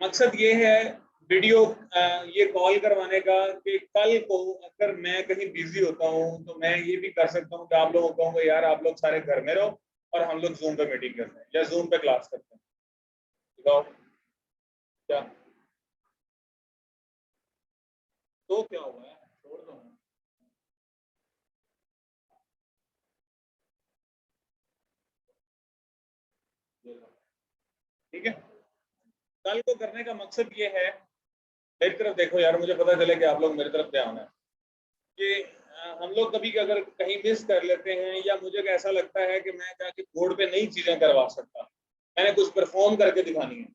मकसद ये है वीडियो ये कॉल करवाने का कि कल को अगर मैं कहीं बिजी होता हूँ तो मैं ये भी कर सकता हूँ कि आप लोगों को कहूँगा यार आप लोग सारे घर में रहो और हम लोग जूम पे मीटिंग करते हैं या जूम पे क्लास करते हैं। बताओ क्या तो क्या हुआ है, छोड़ दो ना। ठीक है, कल को करने का मकसद ये है, मेरी तरफ देखो यार, मुझे पता चले कि आप लोग मेरी तरफ ध्यान है कि हम लोग कभी अगर कहीं मिस कर लेते हैं या मुझे ऐसा लगता है कि मैं जाके बोर्ड पे नई चीजें करवा सकता, मैंने कुछ परफॉर्म करके दिखानी है,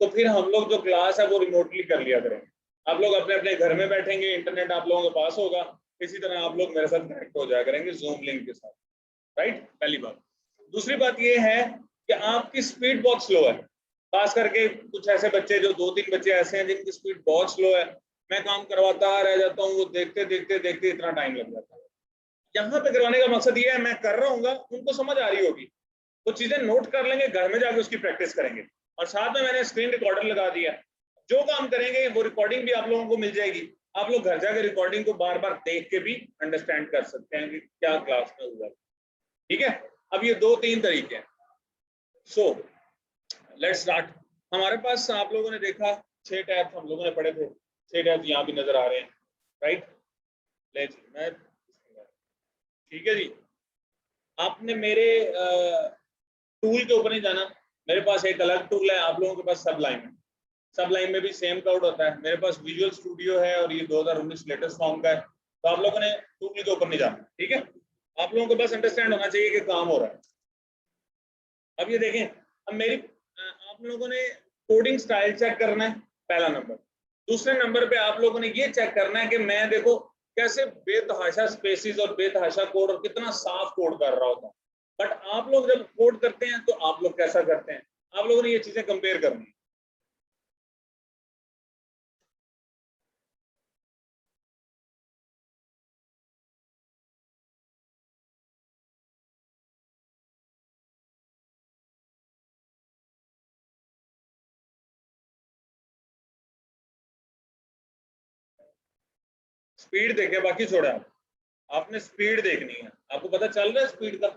तो फिर हम लोग जो क्लास है वो रिमोटली कर लिया करेंगे। आप लोग अपने अपने घर में बैठेंगे, इंटरनेट आप लोगों के पास होगा, इसी तरह आप लोग मेरे साथ कनेक्ट हो जाया करेंगे जूम लिंक के साथ। राइट, पहली बात। दूसरी बात ये है कि आपकी स्पीड बहुत स्लो है, खास करके कुछ ऐसे बच्चे, जो 2-3 बच्चे ऐसे हैं जिनकी स्पीड बहुत स्लो है, मैं काम करवाता रह जाता हूँ, वो देखते देखते देखते इतना टाइम लग जाता है। यहाँ पे करवाने का मकसद ये है, मैं कर रहा हूँ, उनको समझ आ रही होगी, वो चीजें नोट कर लेंगे, घर में जाके उसकी प्रैक्टिस करेंगे। और साथ में मैंने स्क्रीन रिकॉर्डर लगा दिया, जो काम करेंगे वो रिकॉर्डिंग भी आप लोगों को मिल जाएगी, आप लोग घर जाके रिकॉर्डिंग को बार बार देख के भी अंडरस्टैंड कर सकते हैं कि क्या क्लास में हुआ। ठीक है, अब ये 2-3 तरीके हैं। So let's start. हमारे पास आप लोगों ने देखा 6 टैब हम लोगों ने पढ़े थे, 6 टैब यहाँ भी नजर आ रहे हैं। राइट, मैं ठीक है जी। आपने मेरे टूल के ऊपर नहीं जाना, मेरे पास एक अलग टूल है, आप लोगों के पास सब लाइन है, सब लाइन में भी सेम कोड होता है। मेरे पास विजुअल स्टूडियो है और ये 2019 लेटेस्ट फॉर्म का है, तो आप लोगों ने टूल के ऊपर नहीं जाना। ठीक है, आप लोगों को बस अंडरस्टैंड होना चाहिए कि काम हो रहा है। अब ये देखें, अब मेरी आप लोगों ने कोडिंग स्टाइल चेक करना है, पहला नंबर। दूसरे नंबर पे आप लोगों ने ये चेक करना है कि मैं देखो कैसे बेतहाशा स्पेसिस और बेतहाशा कोड और कितना साफ कोड कर रहा होता हूँ, बट आप लोग जब कोड करते हैं तो आप लोग कैसा करते हैं, आप लोगों ने ये चीजें कंपेयर करनी है। स्पीड देखे, बाकी छोड़ा आपने स्पीड देखनी है, आपको पता चल रहा है स्पीड का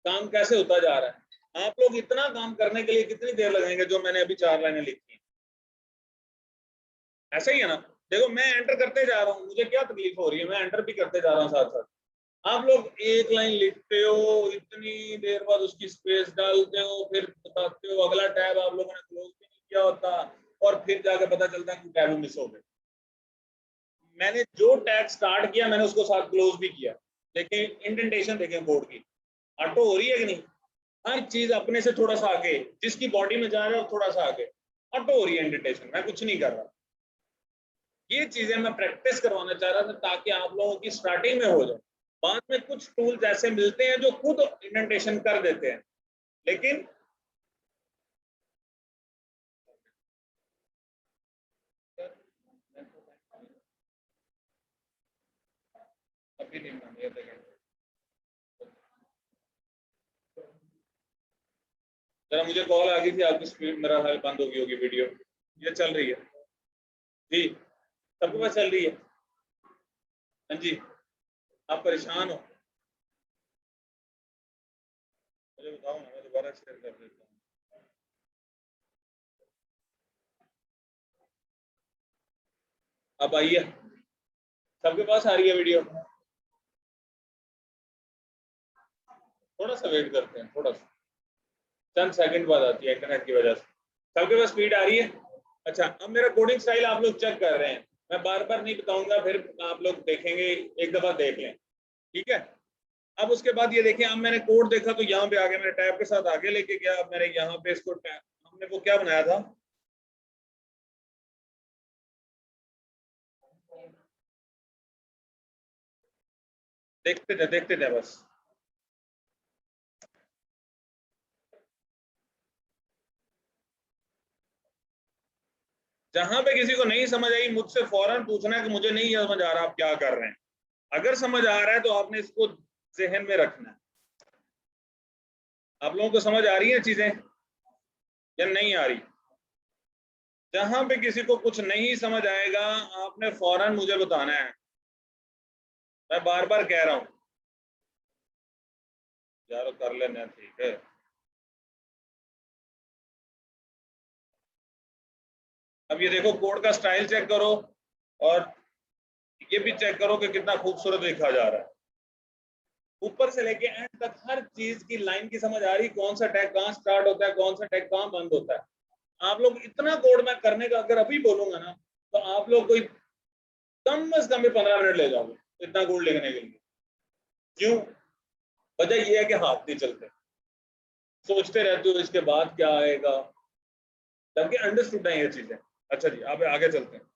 काम कैसे होता जा रहा है। आप लोग इतना काम करने के लिए कितनी देर लगेंगे जो मैंने अभी 4 लाइनें लिखी हैं, ऐसा ही है ना। देखो मैं एंटर करते जा रहा हूँ, मुझे क्या तकलीफ हो रही है, मैं एंटर भी करते जा रहा हूँ साथ साथ। आप लोग एक लाइन लिखते हो, इतनी देर बाद उसकी स्पेस डालते हो, फिर बताते हो अगला टैब आप लोगों ने क्लोज भी नहीं किया होता, और फिर जाकर पता चलता है कि टैब मिस हो गए। मैंने जो टैग स्टार्ट किया मैंने उसको साथ क्लोज भी किया, लेकिन इंडेंटेशन देखें बोर्ड की ऑटो हो रही है कि नहीं, हर चीज अपने से थोड़ा सा आगे, जिसकी बॉडी में जा रहा है थोड़ा सा आगे ऑटो हो रही है इंडेंटेशन, मैं कुछ नहीं कर रहा। ये चीजें मैं प्रैक्टिस करवाना चाह रहा था ताकि आप लोगों की स्टार्टिंग में हो जाए। बाद में कुछ टूल्स ऐसे मिलते हैं जो खुद इंडेंटेशन कर देते हैं, लेकिन अभी नहीं मानिए, जरा मुझे कॉल आ गई थी, आपकी स्पीड मेरा हाल बंद हो गई होगी वीडियो, ये चल रही है जी, सबके पास चल रही है। हाँ जी, आप परेशान हो, मुझे बताओ ना, मैं दोबारा शेयर कर देता हूँ। अब आइए, सबके पास आ रही है वीडियो, थोड़ा सा वेट करते हैं, थोड़ा सा चंद सेकंड बाद आती है इंटरनेट की वजह से। सबके पास स्पीड आ रही है। अच्छा, अब मेरा कोडिंग स्टाइल आप लोग चेक कर रहे हैं, मैं बार बार नहीं बताऊंगा, फिर आप लोग देखेंगे, एक दफा देख लें। ठीक है, अब उसके बाद ये देखें, अब मैंने कोड देखा तो यहाँ पे आ गया, मैंने टैब के साथ आगे लेके गया, अब मैंने यहाँ पे इसको टैब, हमने वो क्या बनाया था, देखते थे बस। जहां पे किसी को नहीं समझ आई मुझसे फौरन पूछना है कि मुझे नहीं समझ आ रहा, आप क्या कर रहे हैं। अगर समझ आ रहा है तो आपने इसको जहन में रखना है। आप लोगों को समझ आ रही है चीजें या नहीं आ रही। जहां पे किसी को कुछ नहीं समझ आएगा आपने फौरन मुझे बताना है। मैं बार बार कह रहा हूं यार, कर लेना ठीक है। अब ये देखो, कोड का स्टाइल चेक करो और ये भी चेक करो कि कितना खूबसूरत लिखा जा रहा है। ऊपर से लेके एंड तक हर चीज की लाइन की समझ आ रही, कौन सा टैग कहाँ स्टार्ट होता है, कौन सा टैग कहाँ बंद होता है। आप लोग इतना कोड मैं करने का अगर अभी बोलूंगा ना, तो आप लोग कोई कम से कम भी 15 मिनट ले जाओगे इतना कोड लिखने के लिए। क्यों? वजह यह है कि हाथ नहीं चलते, सोचते रहते हो इसके बाद क्या आएगा, जबकि अंडरस्टूड है ये चीजें। अच्छा जी, आप आगे चलते हैं।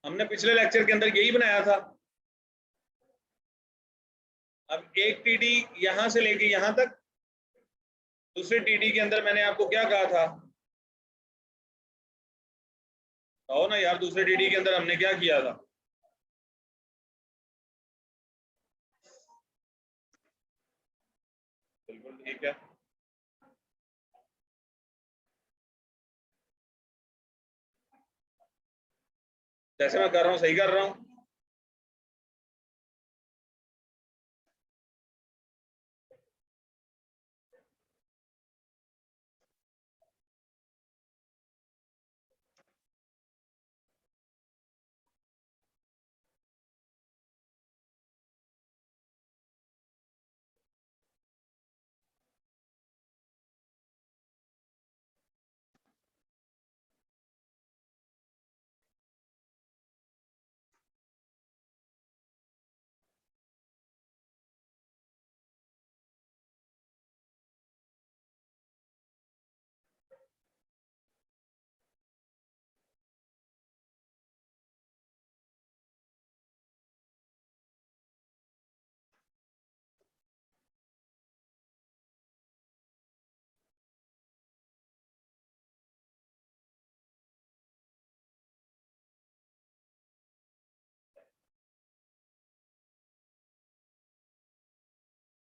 हमने पिछले लेक्चर के अंदर यही बनाया था। अब एक टीडी यहां से लेके यहां तक, दूसरे टीडी के अंदर मैंने आपको क्या कहा था? कहो ना यार, दूसरे टीडी के अंदर हमने क्या किया था? बिल्कुल ठीक है। जैसे मैं कर रहा हूँ सही कर रहा हूँ।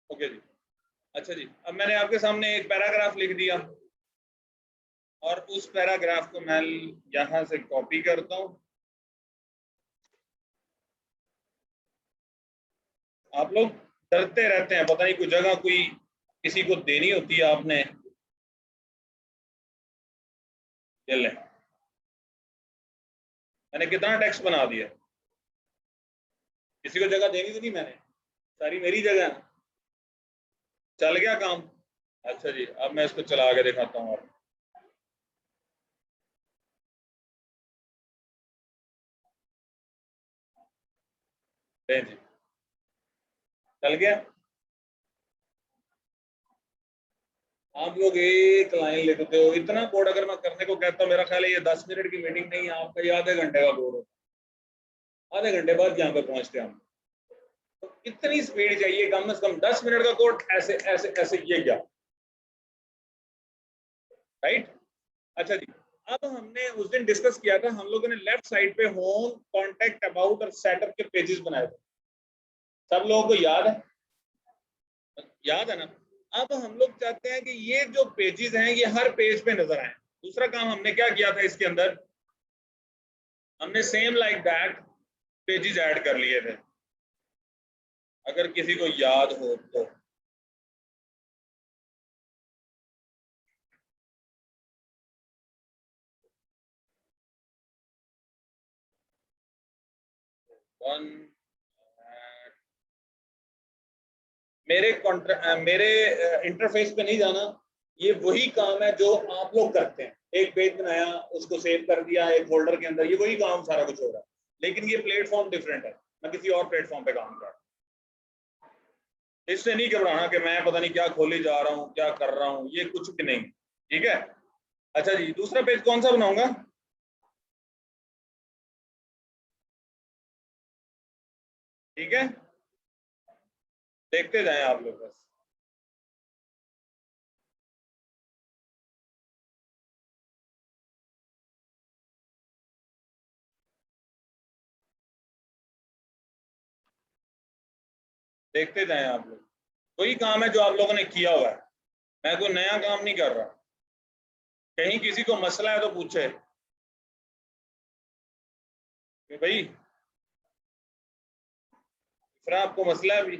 ओके जी। अच्छा जी, अब मैंने आपके सामने एक पैराग्राफ लिख दिया और उस पैराग्राफ को मैं यहां से कॉपी करता हूं। आप लोग डरते रहते हैं, पता नहीं कोई जगह कोई किसी को देनी होती है आपने। ये ले, मैंने कितना टेक्स्ट बना दिया। किसी को जगह देनी तो नहीं मैंने, सारी मेरी जगह है। चल गया काम। अच्छा जी, अब मैं इसको चला के दिखाता हूँ आपको। जी, चल गया। आप लोग एक लाइन लिखते हो, इतना कोड अगर मैं करने को कहता हूँ, मेरा ख्याल है ये 10 मिनट की मीटिंग नहीं है आपका, ये आधे घंटे का कोड होता है। आधे घंटे बाद यहाँ पे पहुंचते हैं हम। तो इतनी स्पीड चाहिए, कम से कम 10 मिनट का कोड ऐसे ऐसे ऐसे, ये क्या? राइट। अच्छा जी, अब हमने उस दिन डिस्कस किया था, हम लोगों ने लेफ्ट साइड पे होम, कॉन्टेक्ट, अबाउट और सेटअप के पेजेस बनाए थे। सब लोगों को याद है? याद है ना? अब हम लोग चाहते हैं कि ये जो पेजेस हैं ये हर पेज पे नजर आए। दूसरा काम हमने क्या किया था इसके अंदर, हमने same like that pages add कर लिए थे, अगर किसी को याद हो तो। वन, मेरे इंटरफेस पे नहीं जाना। ये वही काम है जो आप लोग करते हैं। एक पेज बनाया, उसको सेव कर दिया एक फोल्डर के अंदर, ये वही काम सारा कुछ हो रहा है। लेकिन ये प्लेटफॉर्म डिफरेंट है, मैं किसी और प्लेटफॉर्म पे काम कर रहा हूँ। इससे नहीं घबराना कि मैं पता नहीं क्या खोले जा रहा हूँ, क्या कर रहा हूँ, ये कुछ भी नहीं। ठीक है। अच्छा जी, दूसरा पेज कौन सा बनाऊंगा? ठीक है, देखते जाएं आप लोग बस। देखते जाएं आप लोग। वही काम है जो आप लोगों ने किया हुआ है, मैं कोई नया काम नहीं कर रहा। कहीं किसी को मसला है तो पूछे कि भाई इफरा आपको मसला है अभी,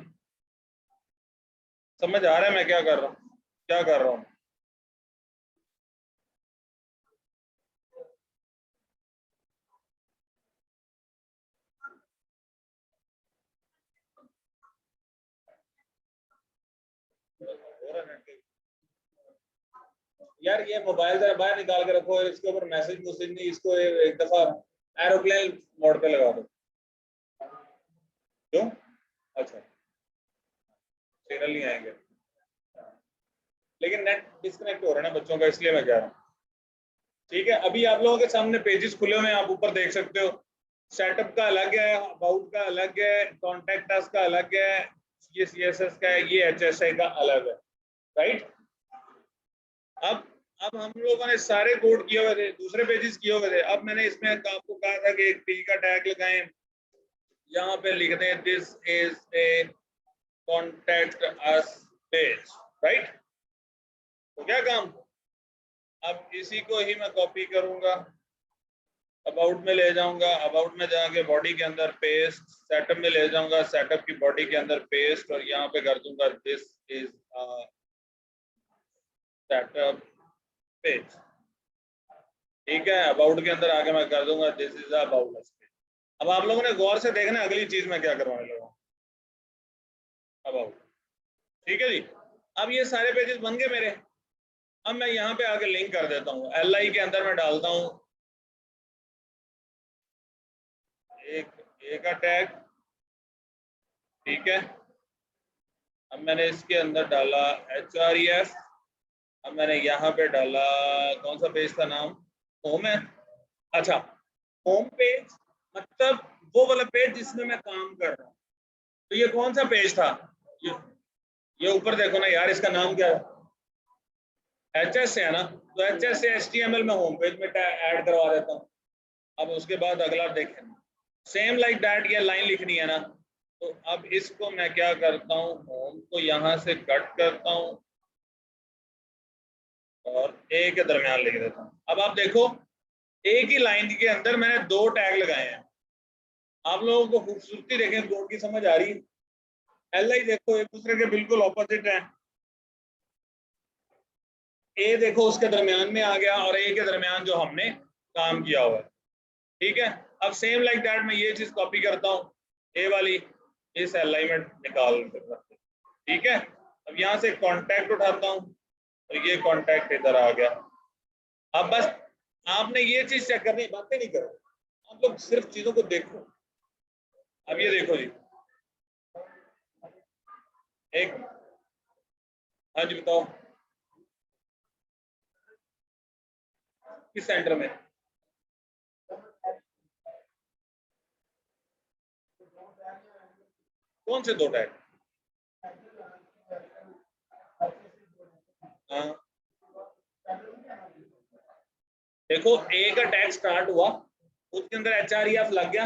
समझ आ रहा है मैं क्या कर रहा हूँ, क्या कर रहा हूँ। यार ये मोबाइल जरा बाहर निकाल के रखो, इसके ऊपर मैसेज मुसेज नहीं, इसको एक दफा एरोप्लेन मोड पे लगा दो। क्यों? अच्छा, सिग्नल नहीं आएंगे, लेकिन नेट डिस्कनेक्ट हो रहा है ना बच्चों का, इसलिए मैं कह रहा हूँ। ठीक है, अभी आप लोगों के सामने पेजेस खुले हुए हैं, आप ऊपर देख सकते हो। सेटअप का अलग है, अबाउट का अलग है, कॉन्टेक्ट अस का अलग है, ये CSS का है, ये HSA का अलग है, राइट। अब हम लोगों ने सारे कोड किए हुए थे, दूसरे पेजेस किए हुए थे। अब मैंने इसमें आपको कहा था कि एक P का टैग लगाएं, यहाँ पे लिख दें this is a contact us page, right. तो क्या काम, अब इसी को ही मैं कॉपी करूंगा, अबाउट में ले जाऊंगा, अबाउट में जाके बॉडी के अंदर पेस्ट, सेटअप में ले जाऊंगा, सेटअप की बॉडी के अंदर पेस्ट, और यहाँ पे कर दूंगा दिस इज सेटअप पेज। ठीक है, अबाउट के अंदर आके मैं कर दूंगा दिस इज अबाउट पेज। अब आप लोगों ने गौर से देखना अगली चीज मैं क्या करवाने लगा, अबाउट। ठीक है जी, अब ये सारे पेजेस बन गए मेरे। अब मैं यहाँ पे आके लिंक कर देता हूँ, LI के अंदर मैं डालता हूँ एक का टैग, ठीक है। अब मैंने इसके अंदर डाला HREF, अब मैंने यहाँ पे डाला, कौन सा पेज का नाम, होम है। अच्छा, होम पेज मतलब वो वाला पेज जिसमें मैं काम कर रहा हूँ। तो ये कौन सा पेज था, ये ऊपर देखो ना यार, इसका नाम क्या है, HS है ना। तो HS से HTML में होम पेज में ऐड करवा देता हूँ। अब उसके बाद अगला देखें, सेम लाइक दैट, ये लाइन लिखनी है ना। तो अब इसको मैं क्या करता हूँ, होम को यहाँ से कट करता हूँ और ए के दरमियान लिख देता हूँ। अब आप देखो, एक ही लाइन के अंदर मैंने दो टैग लगाए हैं। आप लोगों को खूबसूरती देखें, कोड की समझ आ रही है। LI देखो एक दूसरे के बिल्कुल ऑपोजिट है, ए देखो उसके दरमियान में आ गया और ए के दरमियान जो हमने काम किया हुआ है। ठीक है, अब सेम लाइक दैट मैं ये चीज कॉपी करता हूँ, ए वाली इस LI में निकाल कर, ठीक है। अब यहाँ से कॉन्टैक्ट उठाता हूँ और ये कॉन्टैक्ट इधर आ गया। अब बस आपने ये चीज चेक करनी, बातें नहीं करो, आप लोग सिर्फ चीजों को देखो। अब ये देखो जी, एक, हाँ जी बताओ, किस सेंटर में, कौन से दो टैग, हाँ देखो, ए का टैग स्टार्ट हुआ, उसके अंदर HREF लग गया।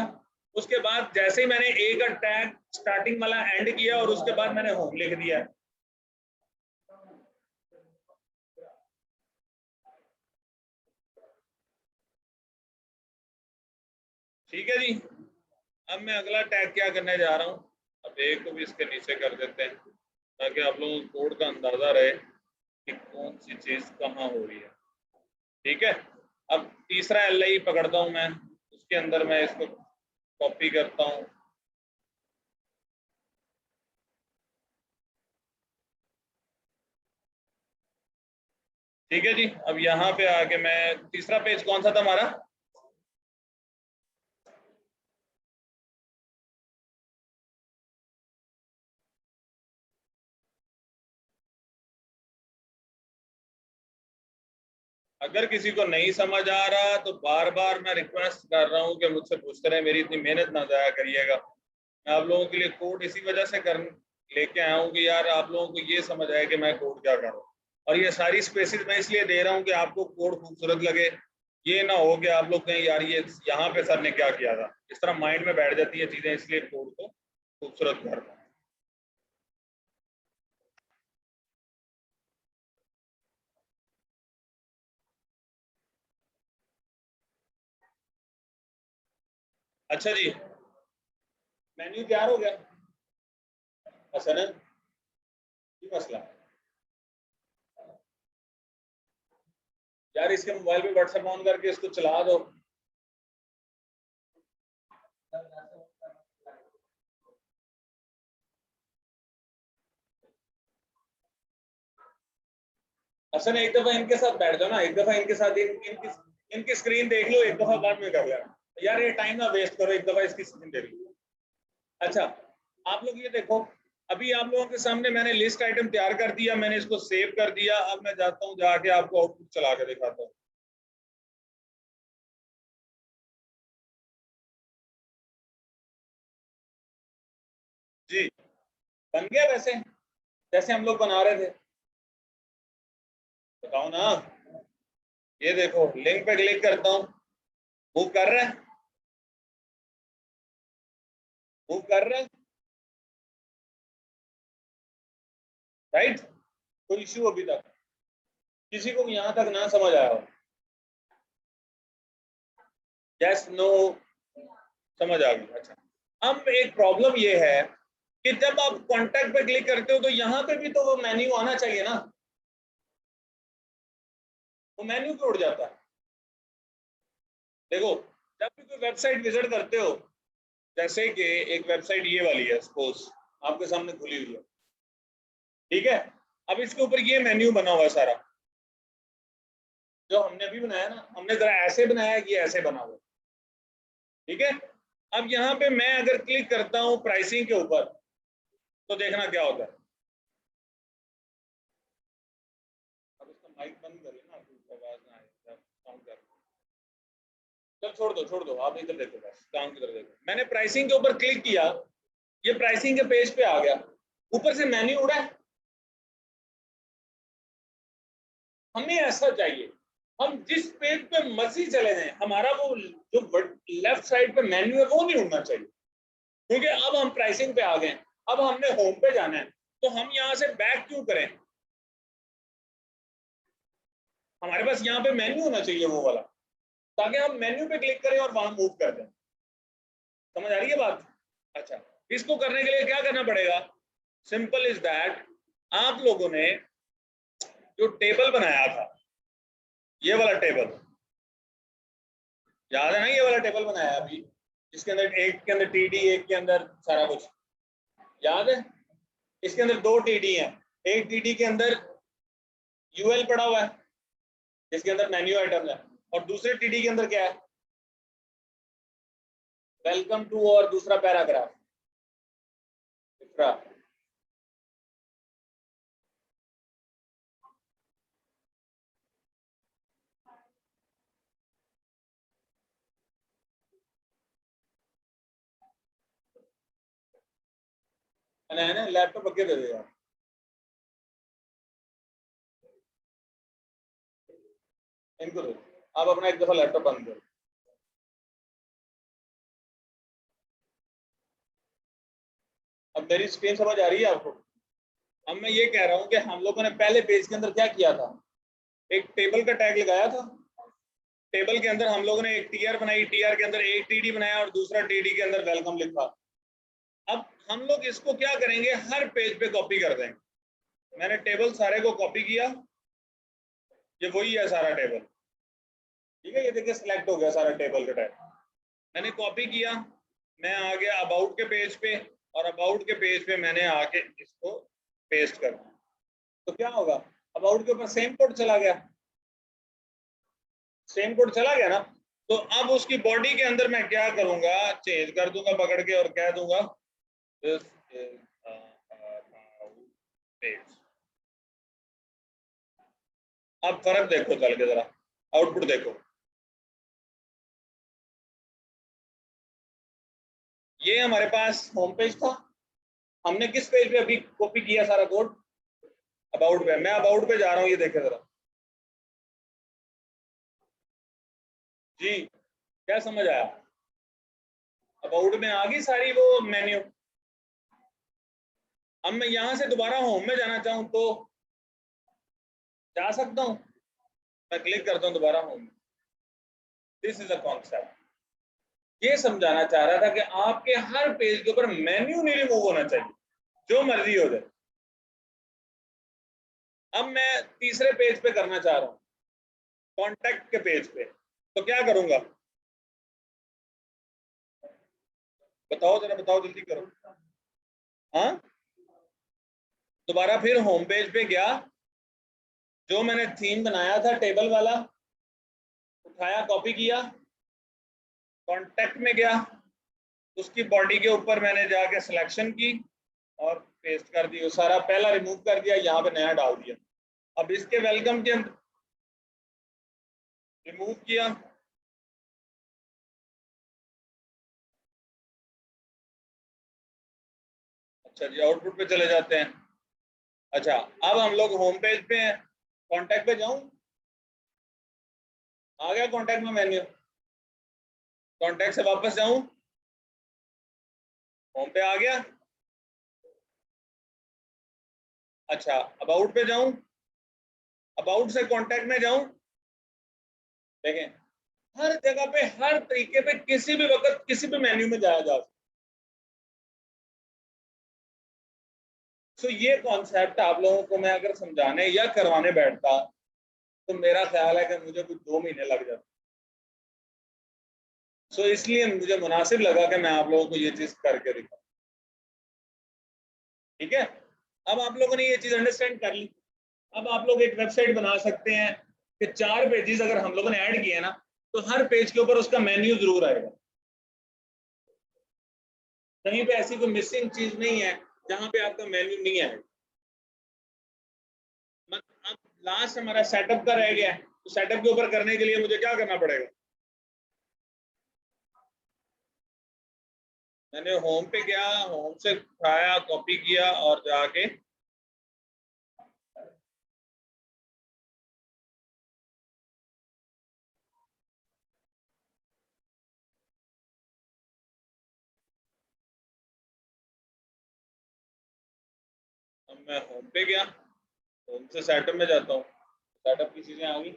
उसके बाद जैसे ही मैंने ए का टैग स्टार्टिंग वाला एंड किया और उसके बाद मैंने होम लिख दिया। ठीक है जी, अब मैं अगला टैग क्या करने जा रहा हूँ, अब ए को भी इसके नीचे कर देते हैं ताकि आप लोगों को कोड का अंदाजा रहे कि कौन सी चीज कहाँ हो रही है। ठीक है, अब तीसरा LI पकड़ता हूँ मैं, उसके अंदर मैं इसको कॉपी करता हूँ, ठीक है जी। अब यहाँ पे आके मैं, तीसरा पेज कौन सा था हमारा, अगर किसी को नहीं समझ आ रहा तो बार बार मैं रिक्वेस्ट कर रहा हूँ कि मुझसे पूछते रहे, मेरी इतनी मेहनत ना जाया करिएगा। मैं आप लोगों के लिए कोड इसी वजह से कर लेके आया हूँ कि यार आप लोगों को ये समझ आए कि मैं कोड क्या कर रहा हूँ। और ये सारी स्पेसिस मैं इसलिए दे रहा हूँ कि आपको कोड खूबसूरत लगे, ये ना हो कि आप लोग कहें यार ये यहाँ पे सर ने क्या किया था, इस तरह माइंड में बैठ जाती है चीजें, इसलिए कोड को खूबसूरत कर रहा हूँ। अच्छा जी, मेन्यू तैयार हो गया। हसन ये मसला यार, इसके मोबाइल पे व्हाट्सएप ऑन करके इसको चला दो। हसन एक दफा इनके साथ बैठ जाओ ना, एक दफा इनके साथ इनकी स्क्रीन देख लो, एक दफा बाद में कर लेना यार, ये टाइम ना वेस्ट करो, एक दफा इसकी स्क्रीन देख लो। अच्छा, आप लोग ये देखो, अभी आप लोगों के सामने मैंने लिस्ट आइटम तैयार कर दिया, मैंने इसको सेव कर दिया। अब मैं जाता हूँ, जाके आपको आउटपुट चला के दिखाता हूँ। जी, बन गया वैसे जैसे हम लोग बना रहे थे। बताओ ना, ये देखो लिंक पे क्लिक करता हूँ, मूव कर रहा है, मूव कर रहा है, राइट। कोई इश्यू अभी तक किसी को यहाँ तक ना समझ आया हो? यस नो, समझ आ गई। अच्छा, अब एक प्रॉब्लम ये है कि जब आप कॉन्टैक्ट पे क्लिक करते हो तो यहाँ पे भी तो वो मेन्यू आना चाहिए ना, वो मेन्यू क्यों उड़ जाता है? देखो, जब भी कोई वेबसाइट विजिट करते हो, जैसे कि एक वेबसाइट ये वाली है सपोज आपके सामने खुली हुई है, ठीक है। अब इसके ऊपर ये मेन्यू बना हुआ है सारा, जो हमने अभी बनाया ना, हमने जरा ऐसे बनाया कि ऐसे बना हुआ, ठीक है। अब यहाँ पे मैं अगर क्लिक करता हूँ प्राइसिंग के ऊपर, तो देखना क्या होता है। अब इसका माइक बंद करिए ना, आवाज ना आए, साउंड कर। चल छोड़ दो, आप इधर देखो, बस काम की तरफ देखो। मैंने प्राइसिंग के ऊपर क्लिक किया, ये प्राइसिंग के पेज पे आ गया, ऊपर से मेन्यू उड़ा है। हमें ऐसा चाहिए, हम जिस पेज पे मर्जी चले जाएं, हमारा वो जो लेफ्ट साइड पे मेन्यू है वो नहीं उड़ना चाहिए, क्योंकि अब हम प्राइसिंग पे आ गए, अब हमने होम पे जाना है, तो हम यहाँ से बैक क्यों करें? हमारे पास यहाँ पे मेन्यू होना चाहिए वो वाला, ताकि हम मेन्यू पे क्लिक करें और वहां मूव कर दें। समझ आ रही है बात? अच्छा, इसको करने के लिए क्या करना पड़ेगा? सिंपल इज दैट, आप लोगों ने जो टेबल बनाया था, ये वाला टेबल याद है ना, ये वाला टेबल बनाया अभी, जिसके अंदर एक के अंदर टीडी, एक के अंदर सारा कुछ, याद है? इसके अंदर दो टीडी हैं, एक टीडी के अंदर यूएल पड़ा हुआ है जिसके अंदर मेन्यू आइटम है, और दूसरे टीडी के अंदर क्या है? वेलकम टू, और दूसरा पैराग्राफ, दूसरा। है ना, लैपटॉप अगे दे देगा, इनको दो। आप अपना एक दफा लैपटॉप बंद करो। अब मेरी स्क्रीन समझ आ रही है आपको? अब मैं ये कह रहा हूँ कि हम लोगों ने पहले पेज के अंदर क्या किया था, एक टेबल का टैग लगाया था, टेबल के अंदर हम लोगों ने एक टीआर बनाई, टीआर के अंदर एक टीडी बनाया और दूसरा टीडी के अंदर वेलकम लिखा। अब हम लोग इसको क्या करेंगे, हर पेज पे कॉपी कर देंगे। मैंने टेबल सारे को कॉपी किया, ये वही है सारा टेबल, ठीक है। ये देखिए सिलेक्ट हो गया सारा टेबल का टैग, मैंने कॉपी किया, मैं आ गया अबाउट के पेज पे, और अबाउट के पेज पे मैंने आके इसको पेस्ट कर दिया। तो क्या होगा, अबाउट के ऊपर सेम कोड चला गया, सेम कोड चला गया ना। तो अब उसकी बॉडी के अंदर मैं क्या करूंगा, चेंज कर दूंगा पकड़ के और कह दूंगा दिस इज पेज। अब फर्क देखो चल के जरा, आउटपुट देखो। ये हमारे पास होम पेज था, हमने किस पेज पे अभी कॉपी किया सारा कोड? अबाउट पे। मैं अबाउट पे जा रहा हूँ, ये देखे जरा जी, क्या समझ आया? अबाउट में आ गई सारी वो मेन्यू। अब मैं यहां से दोबारा होम में जाना चाहूँ तो जा सकता हूँ, मैं क्लिक करता हूँ दोबारा home. This is a concept. ये समझाना चाह रहा था कि आपके हर पेज के ऊपर मेन्यू नहीं रिमूव होना चाहिए, जो मर्जी हो जाए। अब मैं तीसरे पेज पे करना चाह रहा हूं, कॉन्टैक्ट के पेज पे, तो क्या करूंगा बताओ, जरा बताओ, जल्दी करो। हाँ, दोबारा फिर होम पेज पे गया, जो मैंने थीम बनाया था टेबल वाला उठाया, कॉपी किया, कॉन्टैक्ट में गया, उसकी बॉडी के ऊपर मैंने जाके सिलेक्शन की और पेस्ट कर दी, वो सारा पहला रिमूव कर दिया, यहाँ पे नया डाल दिया। अब इसके वेलकम के अंदर रिमूव किया, अच्छा जी, आउटपुट पे चले जाते हैं। अच्छा, अब हम लोग होम पेज पे हैं, कॉन्टैक्ट पे जाऊं, आ गया कॉन्टैक्ट में मेन्यू, कॉन्टैक्ट से वापस जाऊं, होम पे आ गया। अच्छा, अबाउट पे जाऊं, अबाउट से कॉन्टैक्ट में जाऊं, देखें हर जगह पे हर तरीके पे किसी भी वक्त किसी भी मेन्यू में जाया जा सकता। तो ये कॉन्सेप्ट आप लोगों को मैं अगर समझाने या करवाने बैठता तो मेरा ख्याल है कि मुझे कुछ 2 महीने लग जाते। सो इसलिए मुझे मुनासिब लगा कि मैं आप लोगों को ये चीज करके दिखाऊं। ठीक है, अब आप लोगों ने ये चीज अंडरस्टैंड कर ली। अब आप लोग एक वेबसाइट बना सकते हैं कि 4 पेजेस अगर हम लोगों ने ऐड किए ना, तो हर पेज के ऊपर उसका मेन्यू जरूर आएगा। कहीं पे ऐसी कोई मिसिंग चीज नहीं है जहां पे आपका मेन्यू नहीं आएगा। अब लास्ट हमारा सेटअप का रह गया है, तो सेटअप के ऊपर करने के लिए मुझे क्या करना पड़ेगा, मैंने होम पे गया, होम से उठाया, कॉपी किया और जाके अब मैं होम पे गया, होम से सेटअप में जाता हूँ, सेटअप की चीजें आ गई,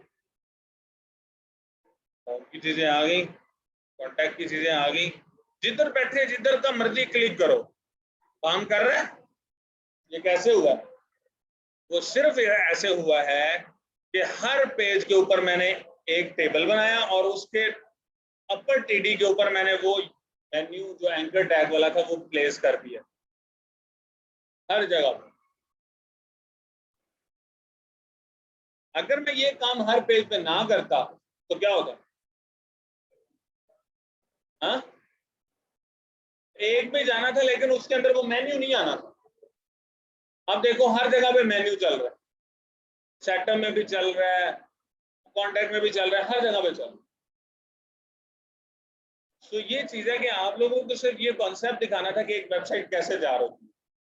होम की चीजें आ गई, कॉन्टैक्ट की चीजें आ गई, जिधर बैठे जिधर का मर्जी क्लिक करो, काम कर रहा है। ये कैसे हुआ, वो सिर्फ ऐसे हुआ है कि हर पेज के ऊपर मैंने एक टेबल बनाया और उसके अपर टीडी के ऊपर मैंने वो मेन्यू जो एंकर टैग वाला था वो प्लेस कर दिया हर जगह पर। अगर मैं ये काम हर पेज पे ना करता तो क्या होता, हाँ, एक भी जाना था लेकिन उसके अंदर वो मेन्यू नहीं आना था। अब देखो हर जगह पे मेन्यू चल रहा है, सेटअप में भी चल रहा है, कॉन्टैक्ट में भी चल रहा है, हर जगह पे चल रहा है। तो ये चीज है कि आप लोगों को सिर्फ ये कॉन्सेप्ट दिखाना था कि एक वेबसाइट कैसे जा रही है।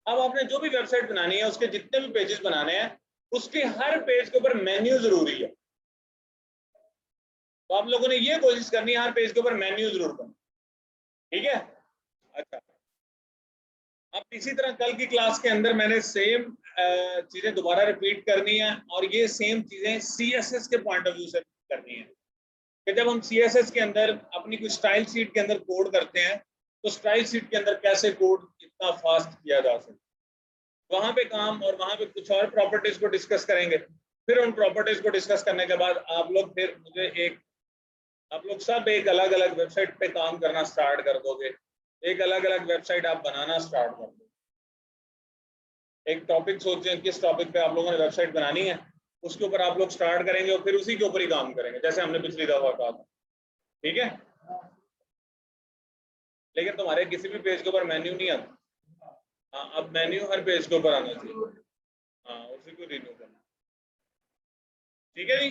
अब आपने जो भी वेबसाइट बनानी है उसके जितने भी पेजेस बनाने हैं उसके हर पेज के ऊपर मेन्यू जरूरी है। तो आप लोगों ने ये कोशिश करनी है हर पेज के ऊपर मेन्यू जरूर करना। ठीक है, अच्छा, अब इसी तरह कल की क्लास के अंदर मैंने सेम चीजें दोबारा रिपीट करनी है और ये सेम चीजें सीएसएस के पॉइंट ऑफ व्यू से करनी है कि जब हम सीएसएस के अंदर अपनी कोई स्टाइल शीट के अंदर कोड करते हैं तो स्टाइल शीट के अंदर कैसे कोड इतना फास्ट किया जा सकता, वहां पे काम और वहां पे कुछ और प्रॉपर्टीज को डिस्कस करेंगे। फिर उन प्रॉपर्टीज को डिस्कस करने के बाद आप लोग फिर मुझे एक आप लोग सब एक अलग अलग वेबसाइट पे काम करना स्टार्ट कर दोगे, एक अलग अलग वेबसाइट आप बनाना स्टार्ट कर दोगे। एक टॉपिक सोचें किस टॉपिक पे आप लोगों ने वेबसाइट बनानी है, उसके ऊपर आप लोग स्टार्ट करेंगे और फिर उसी के ऊपर ही काम करेंगे जैसे हमने पिछली दफा कहा था। ठीक है, लेकिन तुम्हारे किसी भी पेज के ऊपर मेन्यू नहीं आता। हाँ, अब मेन्यू हर पेज के ऊपर आना चाहिए। हाँ, उसी को रिन्यू करना। ठीक है जी।